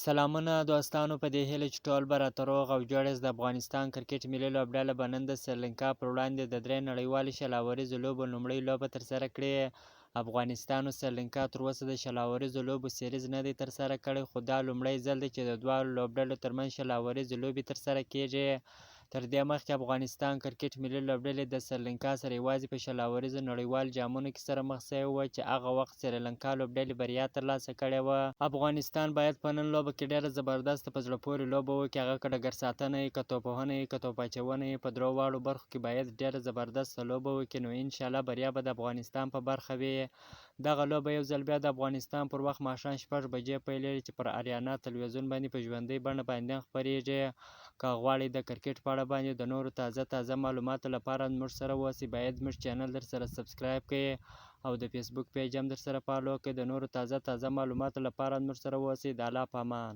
سلامونه دوستانو، په دې هیله چې ټول به راته روغ او جوړ یاست. د افغانستان کرکټ ملي لوبډله به نن د سریلانکا پر وړاندې د 3 نړیوالې شل لوبو لومړۍ لوبه ترسره کړي. افغانستان او سریلانکا تر اوسه د شل لوبو سیریز نه دی ترسره کړی، خو دا لومړی ځل دی چې د دواړو لوبډلو ترمنځ شل لوبې ترسره کیږي. تر دې مخکې افغانستان کرکټ ملي لوبډلې د سریلانکا سره یوازې په شل نړیوالو جامونو کې سره مخ شوی و، چې هغه وخت سریلانکا لوبډلې بریا ترلاسه کړې وه. افغانستان باید په نن لوبه کې ډېره زبردست په زړه پورې لوبه وکړي، هغه که ډګر ساتنه یې، که توپوهنه یې، که توپ اچونه یې، په درو واړو برخو کې باید ډېره زبردسته لوبه وکړي، نو انشاءالله بریا به د افغانستان په برخه وي. دغه لوبه یو ځل بیا د افغانستان پر وخت ماښام 6 بجې پیلېږي، چې پر آریانا تلویزیون باندې په ژوندۍ بڼه باندې خپرېږي. که غواړئ د کرکټ په اړه باندې د نورو تازه معلوماتو لپاره زموږ سره اوسئ، باید زموږ چینل درسره سبسکرایب کړئ او د فیسبوک پیج هم درسره فالو کړئ. د نورو تازه معلوماتو لپاره زموږ سره اوسئ. د الله په امان.